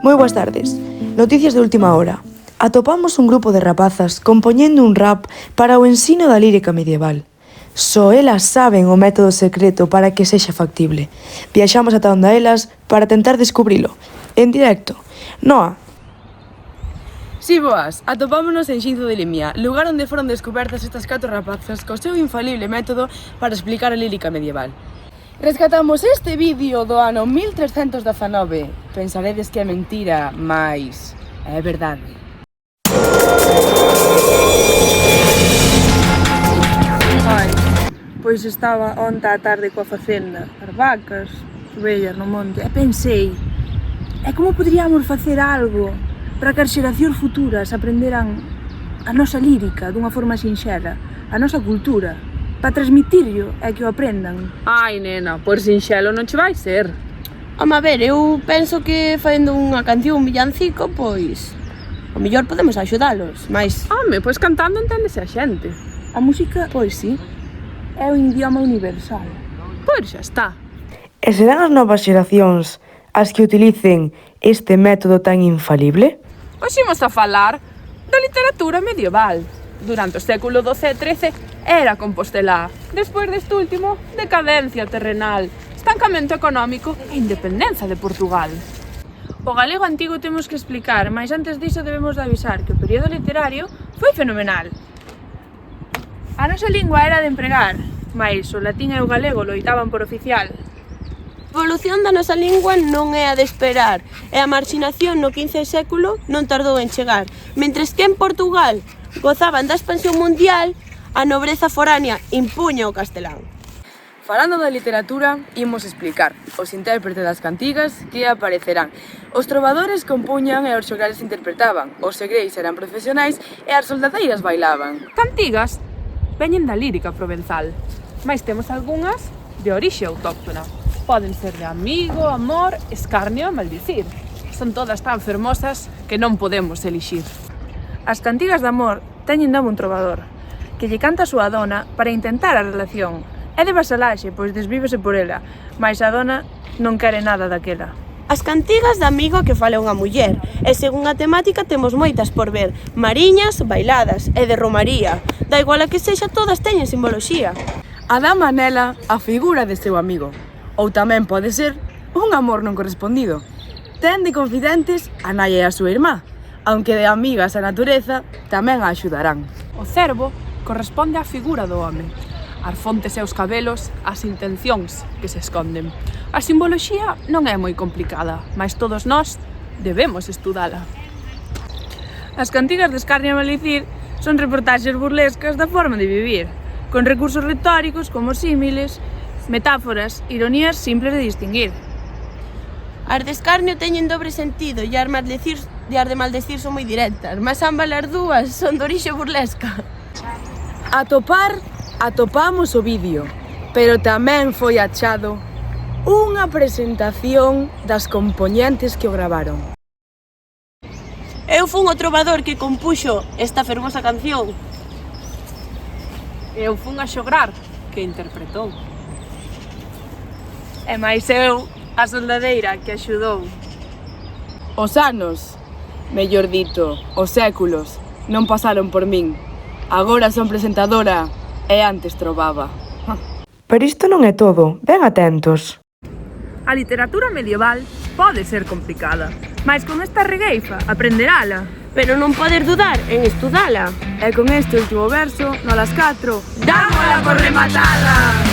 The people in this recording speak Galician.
Moi boas tardes. Noticias de última hora. Atopamos un grupo de rapazas compoñendo un rap para o ensino da lírica medieval. Só elas saben o método secreto para que sexa factible. Viaxamos ata onde elas para tentar descubrilo. En directo. Noa. Si boas, atopámonos en Xinzo de Limia, lugar onde foron descubertas estas 4 rapazas co seu infalible método para explicar a lírica medieval. Rescatamos este vídeo do ano 1319. Pensaredes que é mentira, mais é verdade. Ai, pois estaba onta á tarde coa facenda, as vacas, ovellas no monte, e pensei, como poderíamos facer algo para que as xeracións futuras aprenderan a nosa lírica dunha forma sinxela, a nosa cultura, para transmitirlo e que o aprendan. Ai, nena, por sinxelo non che vai ser. Home, a ver, eu penso que facendo unha canción, un villancico, pois o mellor podemos axudalos, mas Home, pois cantando enténdese a xente. a música, pois sí, é un idioma universal. Pois xa está. E serán as novas xeracións as que utilicen este método tan infalible? Hoxe imos a falar da literatura medieval. Durante o século XII e XIII era Compostela. Despois deste último, decadencia terrenal, estancamento económico e independencia de Portugal. O galego antigo temos que explicar, mas antes diso debemos de avisar que o período literario foi fenomenal. A nosa lingua era de empregar, mas o latín e o galego loitaban por oficial. A evolución da nosa lingua non é a de esperar, e a marxinación no XV século non tardou en chegar. Mentres que en Portugal gozaban da expansión mundial, a nobreza foránea impuña o castelán. Falando da literatura, imos explicar os intérpretes das cantigas que aparecerán. Os trovadores compuñan e os xogales interpretaban, os segreis eran profesionais e as soldadeiras bailaban. Cantigas veñen da lírica provenzal, mais temos algunhas de orixe autóctona. Poden ser de amigo, amor, escarnio e maldicir. Son todas tan fermosas que non podemos elixir. As cantigas de amor teñen nome un trovador, que lle canta a súa dona para intentar a relación. É de vasalaxe, pois desvívese por ela, mais a dona non quere nada daquela. As cantigas de amigo que fala unha muller, e según a temática temos moitas por ver, mariñas, bailadas e de romaría. Da igual a que sexa, todas teñen simboloxía. A dama nela a figura de seu amigo, ou tamén pode ser un amor non correspondido. Ten de confidentes a nai e a súa irmá, aunque de amigas a natureza tamén a axudarán. O cervo corresponde á figura do home, as fontes e os cabelos, as intencións que se esconden. A simboloxía non é moi complicada, mas todos nós debemos estudala. As cantigas de escarnio e maldicir son reportaxes burlescas da forma de vivir, con recursos retóricos como símiles, metáforas, ironías simples de distinguir. As de escarnio teñen dobre sentido e as de maldecir son moi directas, mas ambas as dúas son de orixe burlesca. Atopamos o vídeo, pero tamén foi achado unha presentación das compoñentes que o gravaron. Eu fun o trovador que compuxo esta fermosa canción. Eu fun a xograr que interpretou. E máis eu, a soldadeira que axudou. Os anos, mellor dito, os séculos, non pasaron por min. Agora son presentadora e antes trovaba. Pero isto non é todo, ben atentos. A literatura medieval pode ser complicada, mas con esta regueifa aprenderala. Pero non podes dudar en estudala. E con este último verso, no las 4, dámola por rematada!